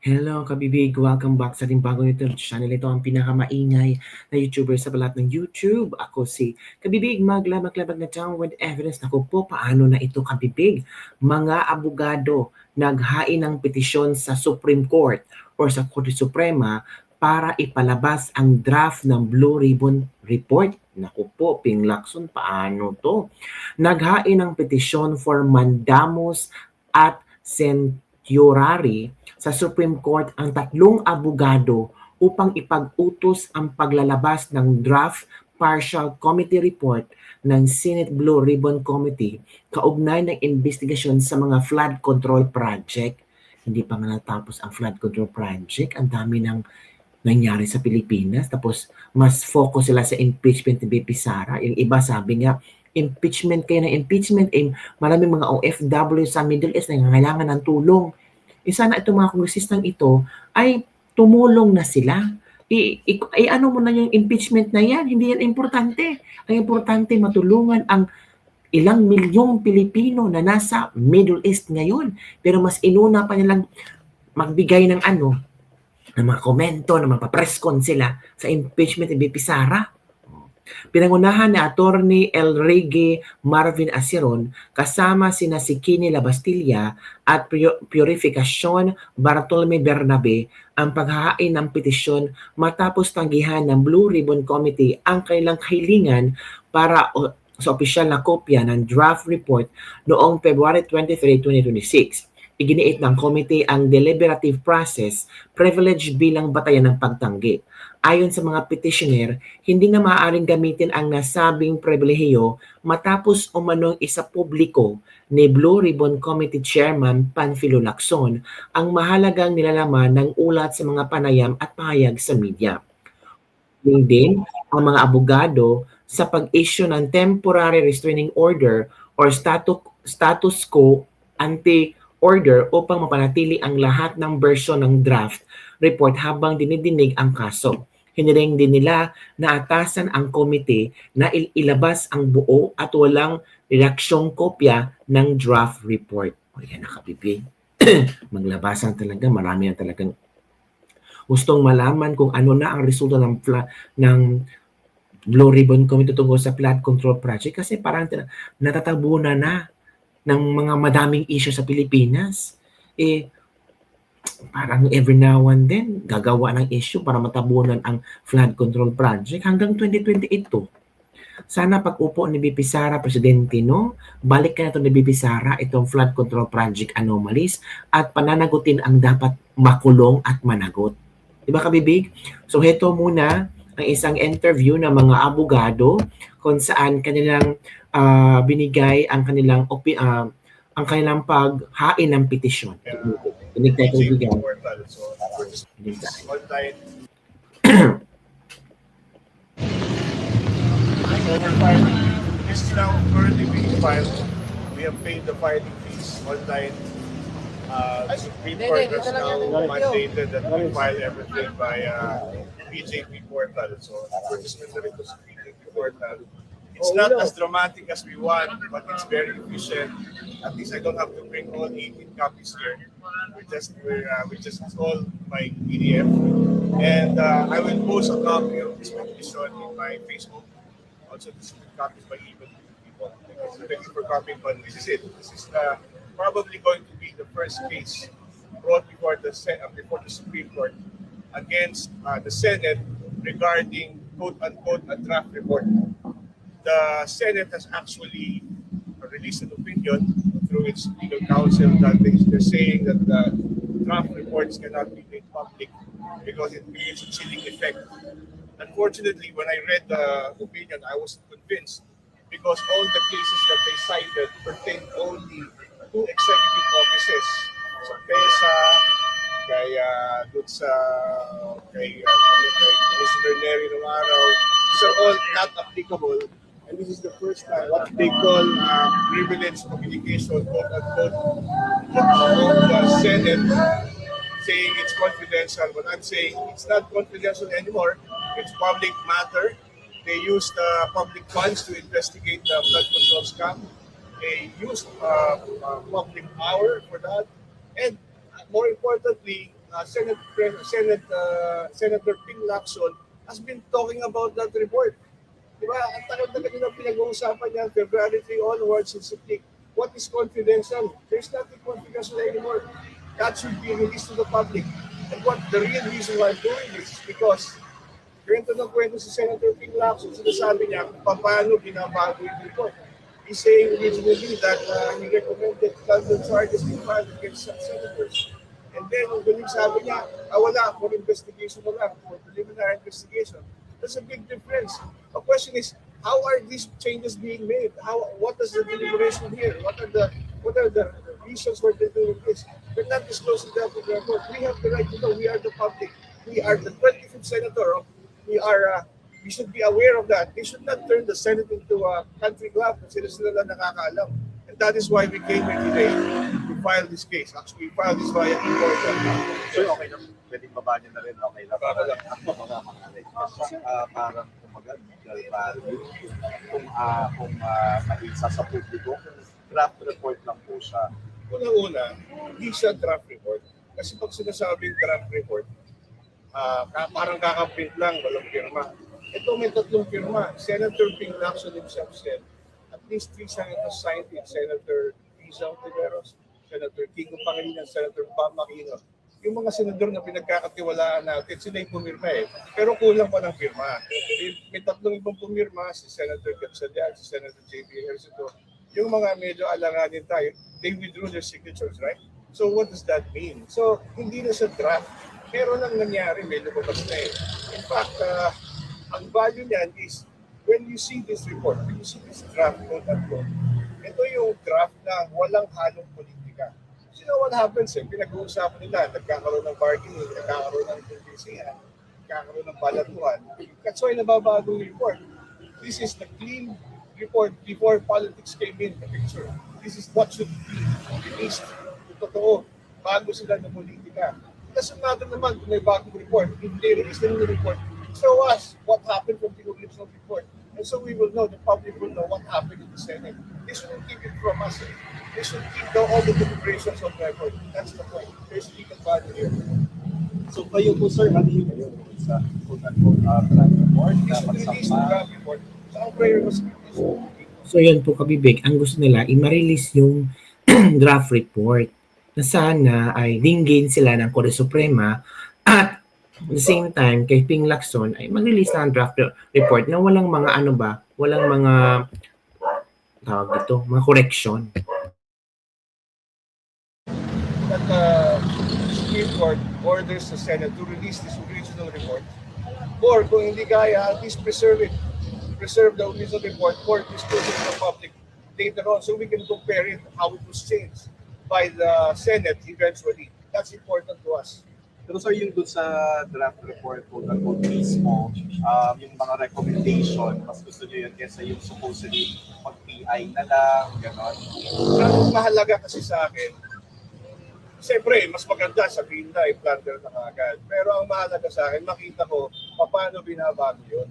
Hello kabibig! Welcome back sa ating bagong YouTube channel. Ito ang pinakamaingay na YouTuber sa balat ng YouTube. Ako si Kabibig, maglabag-labag na town with evidence. Naku po, paano na ito kabibig? Mga abogado naghain ng petisyon sa Supreme Court or sa Korte Suprema para ipalabas ang draft ng Blue Ribbon Report. Naku po, Ping Lacson, paano to? Naghain ng petisyon for mandamus at certiorari sa Supreme Court ang tatlong abogado upang ipag-utos ang paglalabas ng draft partial committee report ng Senate Blue Ribbon Committee kaugnay ng investigasyon sa mga flood control project. Hindi pa nga natapos ang flood control project. Ang dami ng nangyari sa Pilipinas. Tapos mas focus sila sa impeachment ni BP Sara. Yung iba sabi nga, impeachment kayo ng impeachment. Maraming mga OFW sa Middle East na nangangailangan ng tulong. Sana itong mga kongresistang ito ay tumulong na sila. Ano mo na yung impeachment na yan, hindi yan importante. Ang importante matulungan ang ilang milyong Pilipino na nasa Middle East ngayon. Pero mas inuna pa nilang magbigay ng ng mga komento, ng mga press-con sila sa impeachment ni BP Sara. Pinangunahan ni Attorney Elregue Marvin Asiron kasama sina si Kini Labastilla at Purificacion Bartolome Bernabe ang paghahain ng petisyon matapos tanggihan ng Blue Ribbon Committee ang kailang kahilingan para sa opisyal na kopya ng draft report noong February 23, 2026. Iginiit ng committee ang deliberative process privilege bilang batayan ng pagtanggi. Ayon sa mga petitioner, hindi na maaaring gamitin ang nasabing pribilehiyo matapos umanong isa publiko ni Blue Ribbon Committee Chairman Panfilo Lacson ang mahalagang nilalaman ng ulat sa mga panayam at pahayag sa media. Din ang mga abogado sa pag-issue ng temporary restraining order or status quo anti-order upang mapanatili ang lahat ng bersyon ng draft report habang dinidinig ang kaso. Hiniling din nila na atasan ang komite na ilabas ang buo at walang reaksyong kopya ng draft report. O yan nakabibig. Maglabasan talaga, marami na talagang gustong malaman kung ano na ang resulta ng Blue Ribbon Committee tungkol sa flood control project kasi parang natatabunan na ng mga madaming issue sa Pilipinas. Parang every now and then, gagawa ng issue para matabunan ang flood control project hanggang 2028 to. Sana pag upo ni BP Sara, Presidente, no? Balik ka na ito ni BP Sara, itong flood control project anomalies at pananagutin ang dapat makulong at managot. Diba kabibig? So heto muna ang isang interview ng mga abogado kung saan kanilang binigay ang kanilang paghain ng petisyon. Inig tayo bigyan. This is now currently being filed. We have paid the filing fees online. The Supreme Court has now mandated that we file everything by BJP portal. So, advertisement na rin to sa BJP portal. It's not as dramatic as we want, but it's very efficient. At least I don't have to bring all 18 copies here. We just install my PDF, and I will post a copy of this petition in my Facebook. Also distribute copies by email to people. Thank you for copying, but this is it. This is probably going to be the first case brought before the Supreme Court against the Senate regarding quote-unquote a draft report. The Senate has actually released an opinion through its legal counsel that they're saying that the draft reports cannot be made public because it creates a chilling effect. Unfortunately, when I read the opinion, I wasn't convinced because all the cases that they cited pertain only to executive offices. Sa PESA, kay Commissioner Neri Romero, these are all not applicable. And this is the first time what they call privileged communication, quote-unquote, of the Senate saying it's confidential, but I'm saying it's not confidential anymore. It's public matter. They used public funds to investigate the flood control scam. They used public power for that. And more importantly, Senator Ping Lacson has been talking about that report. Diba? Ang tagal-tagal nila pinag-uusapan niya, February 3 onwards, what is confidential? There's nothing confidential anymore. That should be released to the public. And what the real reason why I'm doing this is because kwento si Senator Ping Lacson, sinasabi niya kung paano binabago yung report. He's saying originally that he recommended London charges be filed against some senators. And then, ang galing sabi niya, wala, for investigation wala, for preliminary investigation. That's a big difference. The question is, how are these changes being made? What is the deliberation here? What are the reasons for they doing this? We're not disclosing that to the report. We have the right to know. We are the public. We are the 25th senator. We should be aware of that. They should not turn the Senate into a country club kung sila lang nakakaalam. And that is why we came here today to file this case. Actually, we filed this via e-portal. So, okay na. Pwedeng baba niyo na rin. Okay na. Parang kumaga, legal value. Kung maisa sa publiko, draft report lang po siya. Una-una, hindi siya draft report. Kasi pag sinasabing draft report, parang kakaprint lang, walang pirma. Ito may 3 pirma. Senator Ping Lacson himself said, at least 3 senators signed it. Senator Rizal Tiveros, Senator Kiko Pangilinan, Senator Pam Aquino. Yung mga senador na pinagkakatiwalaan natin, sila yung pumirma eh. Pero kulang pa ng pirma. May 3 ibang pumirma, si Senator Gatchalian, si Senator J.B. Ejercito. Yung mga medyo alanganin tayo, they withdrew their signatures, right? So what does that mean? So hindi na sa draft. Meron lang nangyari, may lumabas na eh. In fact, ang value niyan is when you see this report, when you see this draft, ito yung draft na walang halong politika. You know what happens eh? Pinag-uusapan nila, nagkakaroon ng bargaining, nagkakaroon ng kontinsiyan, nagkakaroon ng balatuhan. That's why nababago yung report. This is the clean report before politics came in the picture. This is what should be released. Yung totoo, bago sila ng politika. Doesn't matter naman kung may bagong report. If they release the new report, show us what happened from the original report. And so we will know, the public will know what happened in the Senate. They shouldn't keep it from us. They should keep all the deliberations on record. That's the point. There's legal value here. So kayo po sir, ano yung sa draft report? They should release the draft report. So ang prayer was So yun po kabibig, ang gusto nila i-release yung draft report na sana ay dinggin sila ng Korte Suprema at at the same time kay Ping Lacson ay mag-release ng draft report na walang mga walang mga tawag dito, mga correction. That Supreme Court orders the Senate to release this original report. Or kung hindi kaya, at least preserve it. Preserve the original report for disclosure to the public later on so we can compare it how it was changed by the Senate eventually. That's important to us. Pero sir, yung dun sa draft report po na mismo, yung mga recommendation, mas gusto nyo yun kesa yung supposedly mag-PI na lang, gano'n. Ang mahalaga kasi sa akin, siyempre, mas maganda sabihin na i-plunder na agad. Pero ang mahalaga sa akin, makita ko paano binabago yun.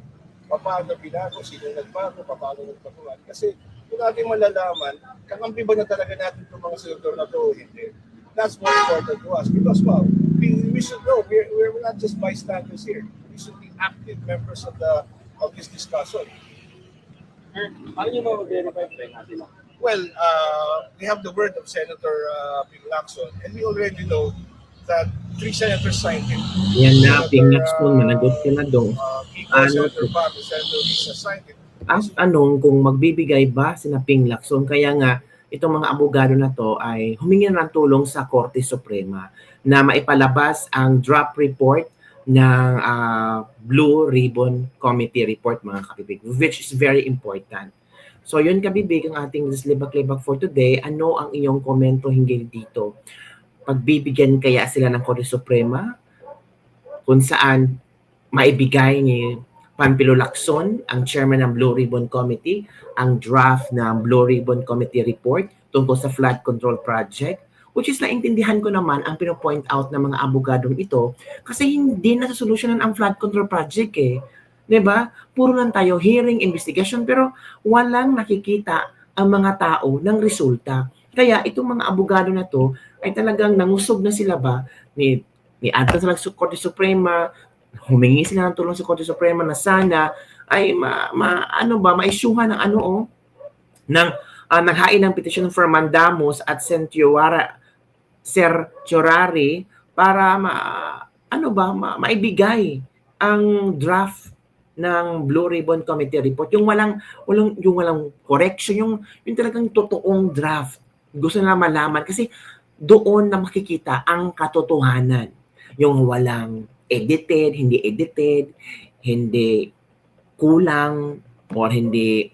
Paano binago, sino nagbago, paano nagbaguan. Kasi kung natin malalaman, kakampi ba na talaga natin itong mga senador na ito, hindi. That's more important to us because wow, we should know we're not just bystanders here. We should be active members of this discussion. Paano nyo mag-verify natin? Well, we have the word of Senator Ping Lacson, and we already know that 3 senators signed it. Yan na, Ping Lacson, managot ka na doon. Senator Pam, Senator Lisa signed it. Ang tanong kung magbibigay ba sina Ping Lacson, kaya nga itong mga abogado na to ay humingi ng tulong sa Korte Suprema na maipalabas ang draft report ng Blue Ribbon Committee report, mga kabibig, which is very important. So yun kabibig ang ating Libak-Libak for today. Ano ang inyong komento hinggil dito? Pagbibigyan kaya sila ng Korte Suprema kung saan maibigay ni Panfilo Lacson, ang chairman ng Blue Ribbon Committee, ang draft ng Blue Ribbon Committee report tungkol sa flood control project, which is naintindihan ko naman ang pino-point out ng mga abogadong ito kasi hindi na solusyonan ang flood control project eh. 'Di ba? Puro lang tayo hearing, investigation, pero walang nakikita ang mga tao ng resulta. Kaya itong mga abogado na to ay talagang nangusog na sila ba ni adto sila sa Korte Suprema, humingi sila ng tulong sa Korte Suprema na sana ay ma-isyuhan ng ng naghain ng petisyon for mandamus at certiorari para maibigay ang draft ng Blue Ribbon Committee report, yung walang correction, yung talagang totoong draft. Gusto nila malaman kasi doon na makikita ang katotohanan. Yung walang edited, hindi kulang, or hindi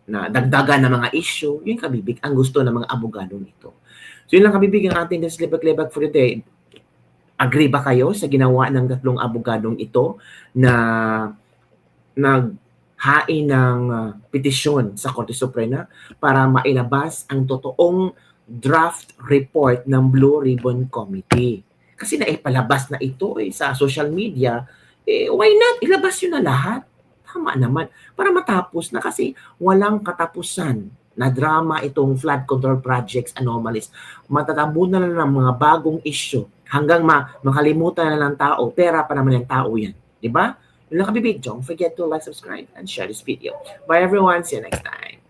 na dagdagan ng mga issue, yung kabibig ang gusto ng mga abogado nito. So yun lang kabibig ang ating Libag-Libag for today. Agree ba kayo sa ginawa ng tatlong abogadong ito na naghain ng petisyon sa Korte Suprema para mailabas ang totoong draft report ng Blue Ribbon Committee? Kasi naipalabas na ito sa social media, why not? Ilabas yun na lahat. Tama naman. Para matapos na, kasi walang katapusan na drama itong flood control projects anomalies. Matatabunan na ng mga bagong issue hanggang makalimutan na ng tao. Pera pa naman ng tao yan. Diba? Yun lang kabibig. Don't forget to like, subscribe, and share this video. Bye everyone. See you next time.